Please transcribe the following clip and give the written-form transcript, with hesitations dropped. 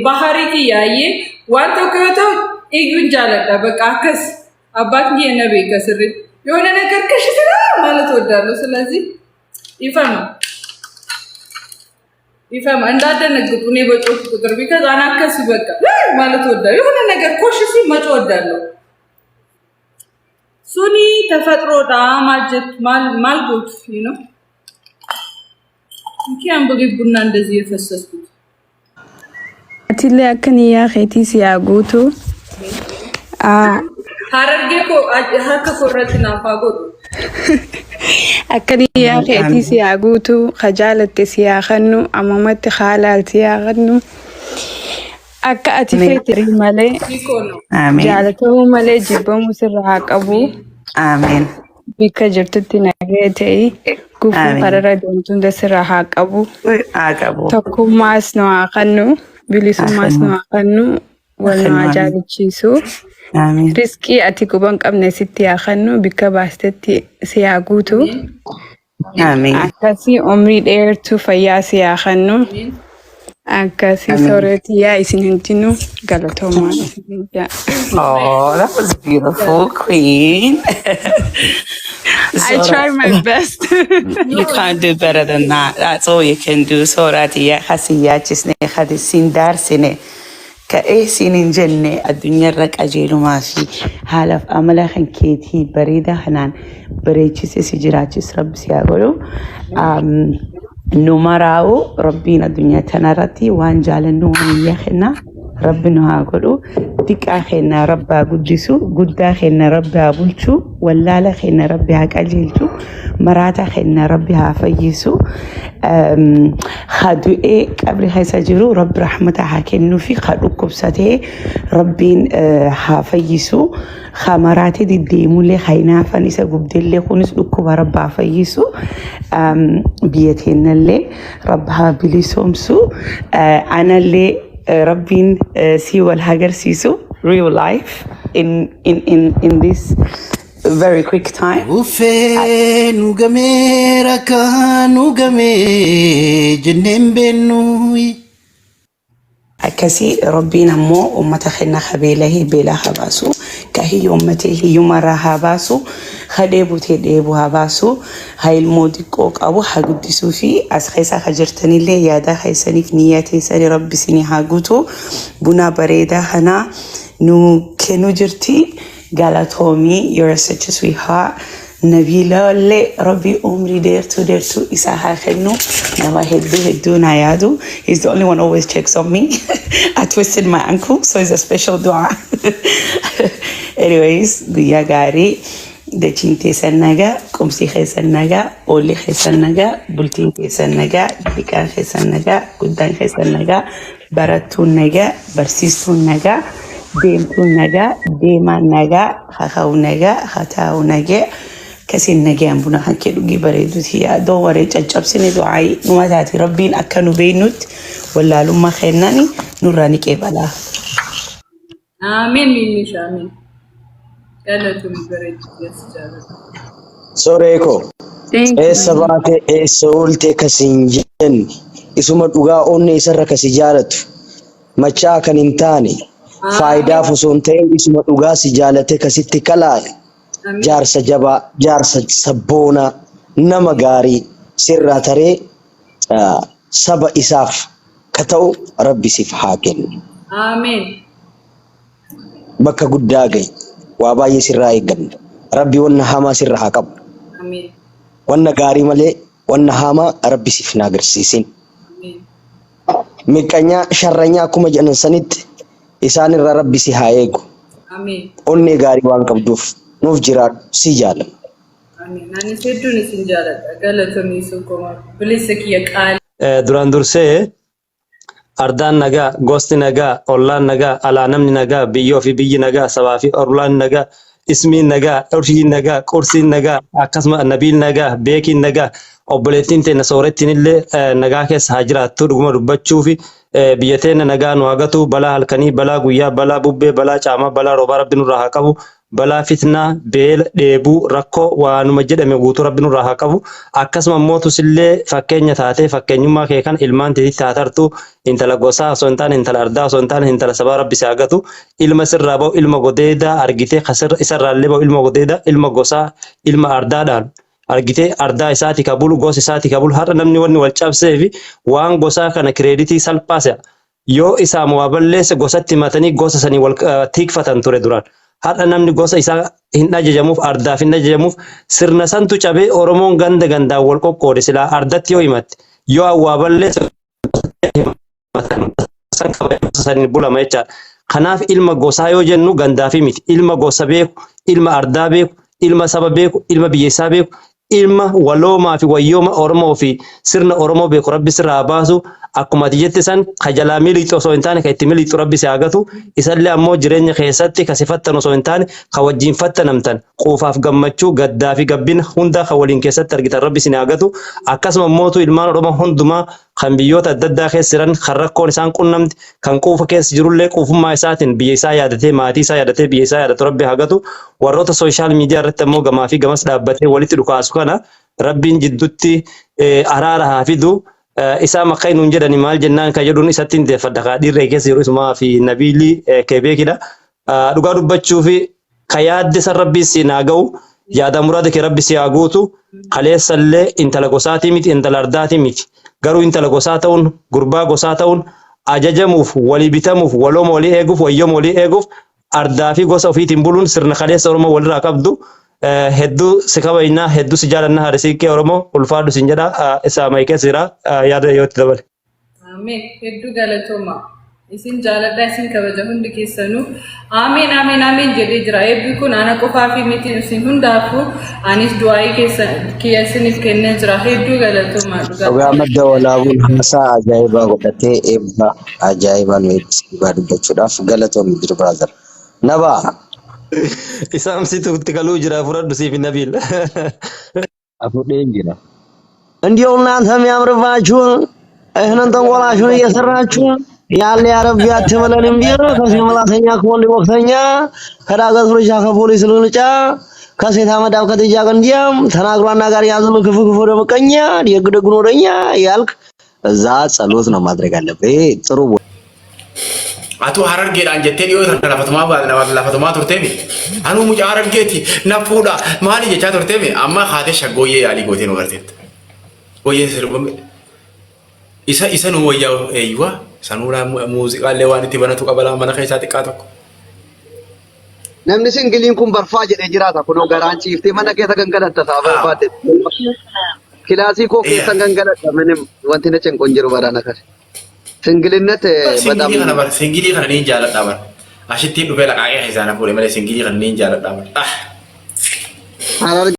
بحري كي ياي وانتو كيوتو إيجون جالك بكاكس أباك نبي كسر يونا نكركش سلا ما لتودارلو سلازي يفهم عندنا نقطوني بتوقف كتر because أنا كسبك ما لتودار يونا نكركش سي ما تودارلو سوني تفترو دا مال good you know I can't believe بنا ندزي فسسكت أتيلي أكني يا خيتي سياغوتو هارجيكو هاكا فرتنا فاغوتو أكني يا خيتي سياغوتو خجالة سياخنو أمامت خالة سياخنو أكا أتفيتري مالي آمين جالته مالي جيبا مسرحاك أبو آمين بيكا جرتتي ناغيتي كوفو قرارا دونتون دسرحاك أبو تكو ماسنو آخنو بلسو ماسنو آخنو ولنو عجالة جيسو آمين رزقي أتيكو بانك أبنى ستي آخنو بيكا باستتي سياغوتو آمين أكاسي عمري ديرتو فياسي آخنو أكاسي سورتي يا إسنهنتينو غلطوما Oh, that was beautiful, Queen. I try my best. You can't do better than that. That's all you can do. Sorati ya khasiya jisne khadi sindar sine ka sinin janne الدنيا رك أجيلو ماشي حالف أملا خن كيتي بريدة حنان بريتشي سجراتشي رب سياقولو نمراو ربنا الدنيا تنارتي وان جالنو من يخنا ربنا هاقولو ديك آخينا ربا قدسو قد آخينا ربا بلشو ولا لخينا ربا هاقاليلشو مرات آخينا ربا هافيسو خادو قبل خيساجرو رب رحمة حاكينو في خادو كبساته ربين هافيسو خامراتي دي ديمو اللي خينا فانيسا قبدل اللي خونس لكوبا ربا هافيسو بيتين اللي ربها بليسومسو أنا اللي ربين سيوا الهاجر سيسو real life in this very quick time. Ufe nugame raka nugame jinem benui. أكسي ربنا مو أمتخنا خبيله بلا خباسو كهي أمته هي مرها باسو خديبو تديبو هباسو هاي الموديكوك أبو حقدسو في أسخيسا خجرتني لي يادا خيساني في نياتي ساري ربي سيني هاقوتو بنا بريدا هنا نو كنو جرتي قالتهمي you're such a sweetheart نبيلا اللي ربي أمري ديرتو إساها خنو نما هدو نايادو he's the only one who always checks on me I twisted my ankle so it's a special dua anyways guya gari dachinte sannaga kumsi khesannaga oli khesannaga bultin khesannaga dikan khesannaga gudan khesannaga baratunnaga barsistunnaga deemtunnaga deemannaga khawnaga khatawnaga كسين نجيم بنا هنكلو جبريدوت هي دورة جاب سنة دعاء نماتاتي ربين أكنوا بينوت ولا لما خيرناني نوراني كيبلا آمين مين مش آمين يلا تومي بريد يسجل Soreko. Sabate solte kasinjen. Isuma duga onne isarra kasijalatu. Macha kan intani. Faida fusonte isuma duga sijalate kasitti kalale. Jaarsa jaba jaarsa sabboona nama gaarii sirraa taree saba isaaf ka ta'u rabbi siif haa kennu. Amiin. Bakka guddaa gahi waa baay'ee sirraa eegganna. Rabbi wanna hamaa sirraa haa qabu. Amiin. Wanna gaarii malee wanna hamaa rabbi siif hin agarsiisin. Amiin. Miqanyaa sharranyaa akkuma jedhan sanitti isaan irraa rabbi si haa eegu. Amiin. Onnee gaarii waan qabduuf. نوف جراد سجالة. آمين. أنا سيدوني سجالة. قالت أمي سكوما بليسك يقال. duraan dursee ardaan nagaa gosti nagaa ollaan nagaa alaanamni nagaa biyyoo fi biyyi nagaa sabaa fi orlaan nagaa ismiin nagaa urshiin nagaa qursiin nagaa akkasuma nabiin nagaa beekiin nagaa obboleettiin teenya soorettiin illee nagaa keessa haa jiraattu dhuguma dubbachuu fi biyya teenya nagaa nu hagatu balaa halkanii balaa guyyaa balaa bubbee balaa caamaa balaa roobaa rabbi nurraa haa qabu balaa fitnaa beela dheebuu rakkoo waanuma jedhame guutuu rabbi nurraa haa qabu akkasuma mootus illee fakkeenya taatee fakkeenyummaa kee kan ilmaan teetii taatartu intala gosaa osoo hin taane intala ardaa osoo hin taane intala sabaa rabbi si hagatu ilma sirraa ba'u ilma godeedaa argitee isarraallee ba'u ilma godeedaa ilma gosaa ilma ardaadhaan argitee ardaa isaati kabulu gosa isaati kabulu har'a namni wanni wal cabsee fi waan gosaa kana kireeditii salphaase yoo isaa waa balleesse gosatti matanii gosa sanii wal tikfatan ture duraan har'a namni gosa isaa hin ajajamuuf ardaaf hin ajajamuuf sirna santu cabee oromoon ganda gandaan wal qoqqoode silaa ardatti yoo himatte yoo waa balleesse sanii bulama jechaadha. Kanaaf ilma gosaa yoo jennu gandaafi miti ilma gosa beeku ilma ardaa beeku ilma saba beeku ilma biyyeessaa beeku ilma waloomaa fi wayyooma oromoo fi sirna oromoo beeku rabbi sirraa baasu akkuma ati jette san kajalaa miliixu osoo hin taane ka itti miliixu rabbi si hagatu isallee ammoo jireenya keessatti ka sifattan osoo hin taane ka wajjin fattanamtan quufaaf gammachuu gaddaa fi gabbina hundaa ka waliin keessatti argitan rabbi si hagatu akkasuma mootu ilmaan oromoo hundumaa kan biyyoota adda addaa keessa jiran kan rakkoon isaan qunnamti kan quufa keessa jirullee quufummaa isaatiin biyya isaa yaadatee maatii isaa yaadatee biyya isaa yaadatu rabbi hagatu warroota sooshaal miidiyaa irratti ammoo gamaa fi gamas dhaabbatee walitti dhukaasu kana rabbiin jidduutti araara haa fidu isaa makka nuun jedhani maal jennaan ka jedhuun isatti hin deeffadha ka dhiirree keessa yeroo isumaa fi nabiilii kebeekidha dhugaa dubbachuu fi ka yaadde san rabbii si naa ga'u yaada muraada kee rabbi si haa guutu kaleessallee intala gosaatii miti intala ardaatii miti garuu intala gosaa ta'uun gurbaa gosaa ta'uun ajajamuuf walii bitamuuf walooma walii eeguuf wayyooma walii eeguuf ardaa fi gosa ofiitiin buluun sirna kaleessa oromoo walirraa qabdu hedduu si kabajnaa hedduu si jaalannaa harisiikee oromoo ulfaadhu sin jedha isaa maayikee sira yaada yootti dabale. Ameen hedduu galatooma isin jaaladha isin kabaja hundi keessanuu ameen ameen ameen jedhee jira eebbi kun ana qofaa fi miti isin hundaafu anis du'aayii kiyya isiniif kennee jira hedduu galatooma dhugaa. Dhugaa madda walaabuun haasaa ajaa'ibaa godhatee eebba ajaa'ibaa nu eebbisiifaa dubbachuudhaaf galatoomni jiru biraazar. Nabaa. Isaamsitu itti galuu jira furadhu siif nabiil. Afudheen jira. እንዲያው እናንተ የሚያምርባችሁ ይህንን ተንኮላችሁን እየሰራችሁ ያለ ያረብ ያትበለንም ቢሮ ከዚህ መላተኛ ከወንድ ወቅተኛ ከዳገት ሩጫ ከፖሊስ ልንጫ ከሴት አመዳም ከትጃ ቀንዲያም ተናግሯና ጋር ያዘሉ ክፉ ክፉ ደምቀኛ ደግ ደጉን ወደኛ ያልክ እዛ ጸሎት ነው ማድረግ አለብህ። ጥሩ አቶ ሀረርጌዳን ጀቴን ይወታ ለፈተማ ቱርቴሚ አኑ ሙጫ ሀረርጌቲ ነፉዳ ማሊ ጀቻ ቱርቴሚ አማ ኻቴ ሸጎዬ ያሊ ጎቴ ነው በርቴት ወየ ስርበም ኢሳ ነው ወያው ኤይዋ ሰኑራ ሙዚቃ ለዋንቲ በነቱ ቀበላ መነ ኸይሳ ጥቃተኩ namni singiliin kun barfaa jedhee jiraata kunoo garaan ciiftee mana keessa gangalattataa barbaadde kilaasii koo keessa gangalatta minim wanti na cenqon jiru barana kare singilinnat badam singilii kana niin jaaladha bar ashitti dhufee laqaaqee hisaana fuudhe malee singilii kana niin jaaladha bar